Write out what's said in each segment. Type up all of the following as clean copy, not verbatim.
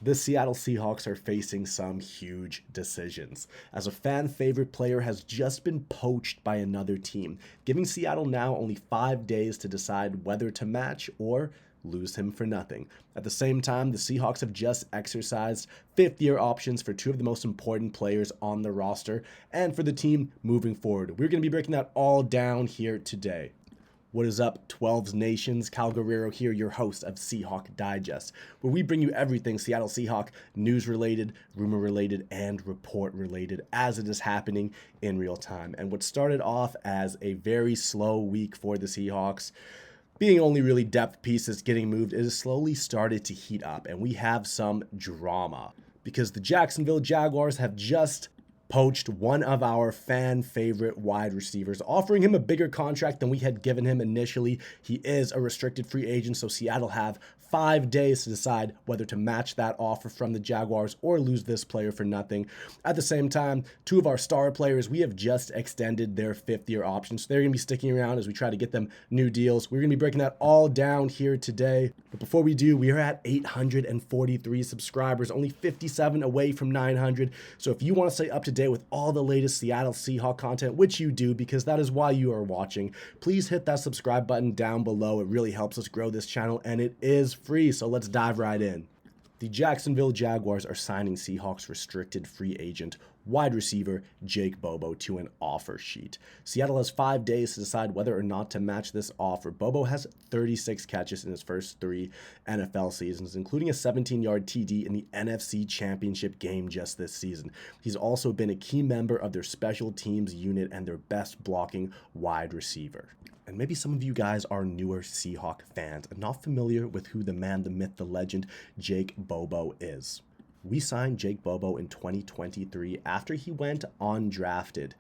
The Seattle Seahawks are facing some huge decisions, as a fan favorite player has just been poached by another team, giving Seattle now only 5 days to decide whether to match or lose him for nothing. At the same time, the Seahawks have just exercised fifth-year options for two of the most important players on the roster and for the team moving forward. We're going to be breaking that all down here today. What is up, 12's Nations? Kyle Guerrero here, your host of Seahawks Digest, where we bring you everything Seattle Seahawks news-related, rumor-related, and report-related as it is happening in real time. And what started off as a very slow week for the Seahawks, being only really depth pieces getting moved, it has slowly started to heat up, and we have some drama because the Jacksonville Jaguars have just poached one of our fan favorite wide receivers, offering him a bigger contract than we had given him initially. He is a restricted free agent, so Seattle have 5 days to decide whether to match that offer from the Jaguars or lose this player for nothing. At the same time, two of our star players, we have just extended their fifth-year options, so they're going to be sticking around as we try to get them new deals. We're going to be breaking that all down here today. But before we do, we are at 843 subscribers, only 57 away from 900. So if you want to stay up to date with all the latest Seattle Seahawks content, which you do because that is why you are watching, please hit that subscribe button down below. It really helps us grow this channel, and it is free, so let's dive right in. The Jacksonville Jaguars are signing Seahawks restricted free agent wide receiver Jake Bobo to an offer sheet. Seattle has 5 days to decide whether or not to match this offer. Bobo has 36 catches in his first 3 NFL seasons, including a 17-yard TD in the NFC Championship game just this season. He's also been a key member of their special teams unit and their best blocking wide receiver. And maybe some of you guys are newer Seahawks fans and not familiar with who the man, the myth, the legend, Jake Bobo is. We signed Jake Bobo in 2023 after he went undrafted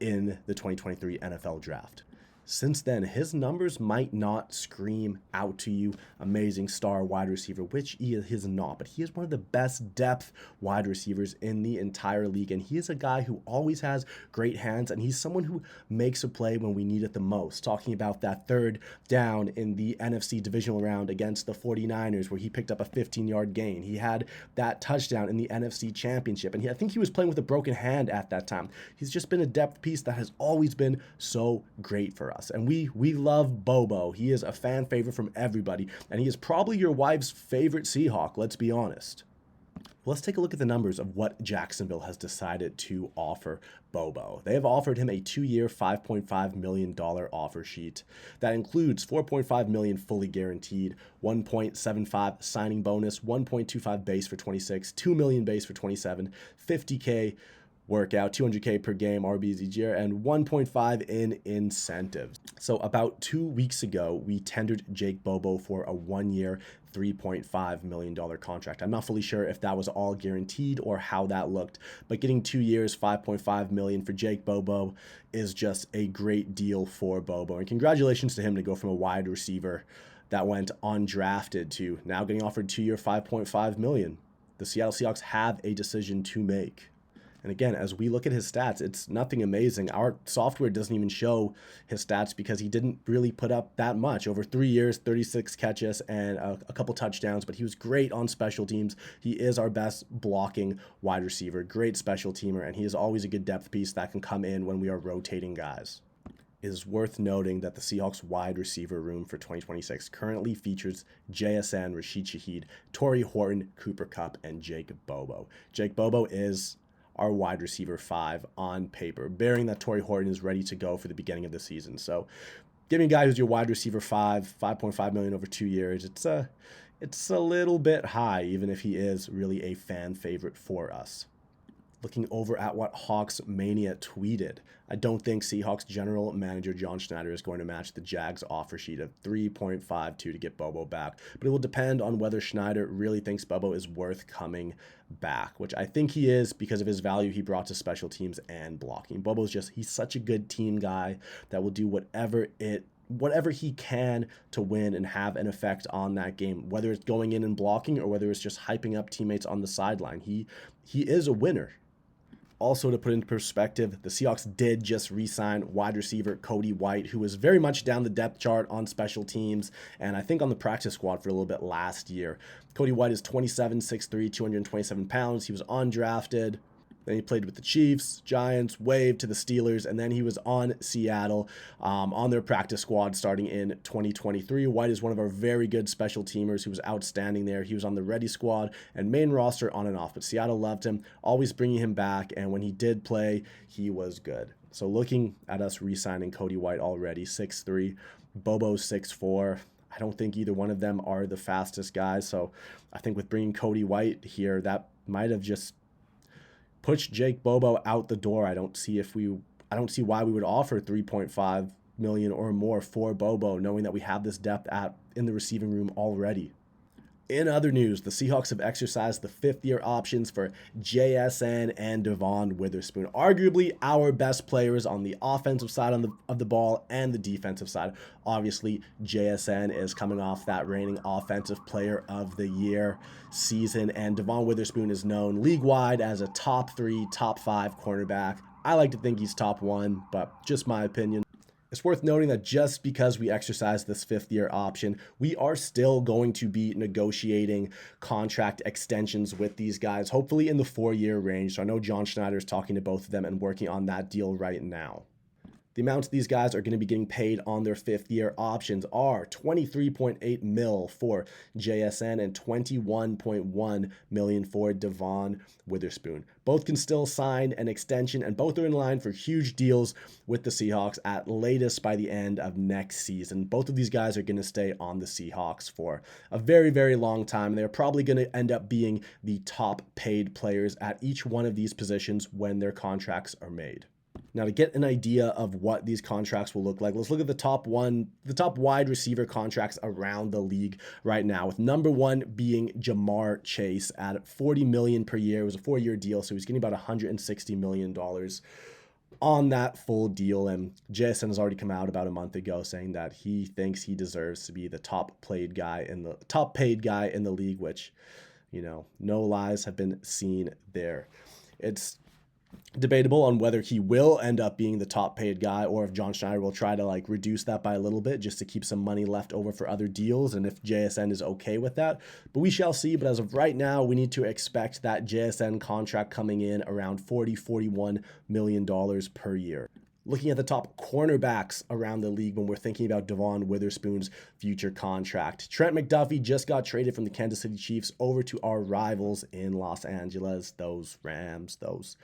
in the 2023 NFL Draft. Since then, his numbers might not scream out to you amazing star wide receiver, which he is not, but he is one of the best depth wide receivers in the entire league, and he is a guy who always has great hands, and he's someone who makes a play when we need it the most. Talking about that third down in the NFC divisional round against the 49ers where he picked up a 15-yard gain. He had that touchdown in the NFC Championship, and I think he was playing with a broken hand at that time. He's just been a depth piece that has always been so great for us. And we love Bobo. He is a fan favorite from everybody, and he is probably your wife's favorite Seahawk, let's be honest. Let's take a look at the numbers of what Jacksonville has decided to offer Bobo. They have offered him a 2-year, $5.5 million offer sheet that includes $4.5 million fully guaranteed, 1.75 signing bonus, 1.25 base for 26, $2 million base for 27, $50K workout, $200K per game RBs each year, and 1.5 in incentives. So about 2 weeks ago, we tendered Jake Bobo for a 1-year, $3.5 million contract. I'm not fully sure if that was all guaranteed or how that looked, but getting 2 years, $5.5 million for Jake Bobo is just a great deal for Bobo. And congratulations to him to go from a wide receiver that went undrafted to now getting offered 2-year, $5.5 million. The Seattle Seahawks have a decision to make. And again, as we look at his stats, it's nothing amazing. Our software doesn't even show his stats because he didn't really put up that much. Over 3 years, 36 catches and a couple touchdowns, but he was great on special teams. He is our best blocking wide receiver, great special teamer, and he is always a good depth piece that can come in when we are rotating guys. It is worth noting that the Seahawks wide receiver room for 2026 currently features JSN, Rashid Shaheed, Torrey Horton, Cooper Kupp, and Jake Bobo. Jake Bobo is our wide receiver 5 on paper, bearing that Torrey Horton is ready to go for the beginning of the season. So giving a guy who's your wide receiver 5, $5.5 million over 2 years, it's a little bit high, even if he is really a fan favorite for us. Looking over at what Hawks Mania tweeted, I don't think Seahawks general manager John Schneider is going to match the Jags offer sheet of 3.52 to get Bobo back, but it will depend on whether Schneider really thinks Bobo is worth coming back, which I think he is because of his value he brought to special teams and blocking. Bobo's he's such a good team guy that will do whatever he can to win and have an effect on that game, whether it's going in and blocking or whether it's just hyping up teammates on the sideline. He is a winner. Also, to put into perspective, the Seahawks did just re-sign wide receiver Cody White, who was very much down the depth chart on special teams, and I think on the practice squad for a little bit last year. Cody White is 27, 6'3", 227 pounds. He was undrafted. Then he played with the Chiefs, Giants, waived to the Steelers, and then he was on Seattle on their practice squad starting in 2023. White is one of our very good special teamers who was outstanding there. He was on the ready squad and main roster on and off, but Seattle loved him, always bringing him back, and when he did play, he was good. So looking at us re-signing Cody White already, 6'3", Bobo 6'4", I don't think either one of them are the fastest guys, so I think with bringing Cody White here, that might have just push Jake Bobo out the door. I don't see why we would offer $3.5 million or more for Bobo, knowing that we have this depth in the receiving room already. In other news, the Seahawks have exercised the fifth-year options for JSN and Devon Witherspoon, arguably our best players on the offensive side of the ball and the defensive side. Obviously, JSN is coming off that reigning Offensive Player of the Year season, and Devon Witherspoon is known league-wide as a top 3, top 5 cornerback. I like to think he's top 1, but just my opinion. It's worth noting that just because we exercise this fifth-year option, we are still going to be negotiating contract extensions with these guys, hopefully in the 4-year range. So I know John Schneider is talking to both of them and working on that deal right now. The amounts these guys are going to be getting paid on their fifth-year options are $23.8 million for JSN and $21.1 million for Devon Witherspoon. Both can still sign an extension, and both are in line for huge deals with the Seahawks at latest by the end of next season. Both of these guys are going to stay on the Seahawks for a very, very long time. They're probably going to end up being the top paid players at each one of these positions when their contracts are made. Now, to get an idea of what these contracts will look like, let's look at the top wide receiver contracts around the league right now, with number 1 being Jamar Chase at $40 million per year. It was a 4-year deal, so he's getting about $160 million on that full deal. And JSN has already come out about a month ago saying that he thinks he deserves to be the top paid guy in the league, which, you know, no lies have been seen there. It's debatable on whether he will end up being the top paid guy or if John Schneider will try to reduce that by a little bit just to keep some money left over for other deals, and if JSN is okay with that. But we shall see. But as of right now, we need to expect that JSN contract coming in around $41 million per year. Looking at the top cornerbacks around the league when we're thinking about Devon Witherspoon's future contract, Trent McDuffie just got traded from the Kansas City Chiefs over to our rivals in Los Angeles, those Rams, those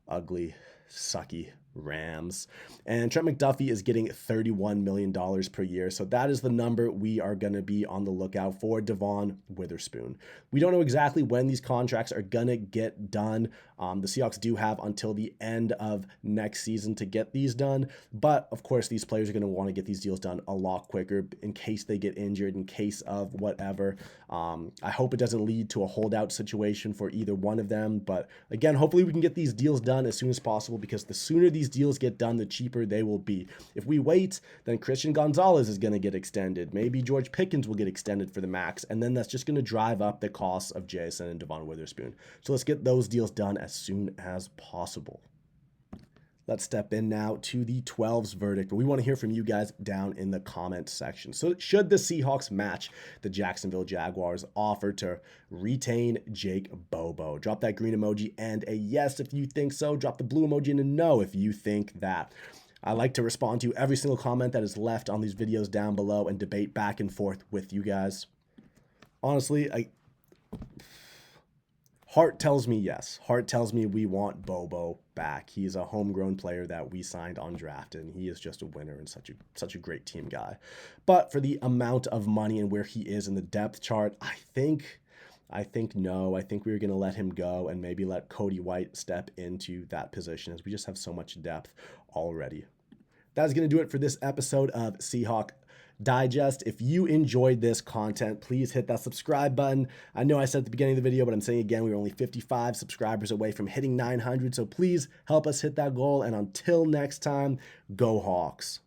ugly, sucky Rams. And Trent McDuffie is getting $31 million per year. So that is the number we are going to be on the lookout for Devon Witherspoon. We don't know exactly when these contracts are going to get done. The Seahawks do have until the end of next season to get these done. But of course, these players are going to want to get these deals done a lot quicker in case they get injured, in case of whatever. I hope it doesn't lead to a holdout situation for either one of them. But again, hopefully we can get these deals done as soon as possible, because the sooner these deals get done, the cheaper they will be. If we wait, then Christian Gonzalez is going to get extended. Maybe George Pickens will get extended for the max. And then that's just going to drive up the costs of JSN and Devon Witherspoon. So let's get those deals done as soon as possible. Let's step in now to the 12s verdict, but we want to hear from you guys down in the comments section. So should the Seahawks match the Jacksonville Jaguars' offer to retain Jake Bobo? Drop that green emoji and a yes if you think so. Drop the blue emoji and a no if you think that. I like to respond to every single comment that is left on these videos down below and debate back and forth with you guys. Honestly, heart tells me yes. Heart tells me we want Bobo back. He's a homegrown player that we signed undrafted, and he is just a winner and such a great team guy. But for the amount of money and where he is in the depth chart, I think no. I think we're going to let him go and maybe let Cody White step into that position, as we just have so much depth already. That's going to do it for this episode of Seahawks Digest. If you enjoyed this content, please hit that subscribe button. I know I said at the beginning of the video, but I'm saying again, we were only 55 subscribers away from hitting 900. So please help us hit that goal. And until next time, go Hawks.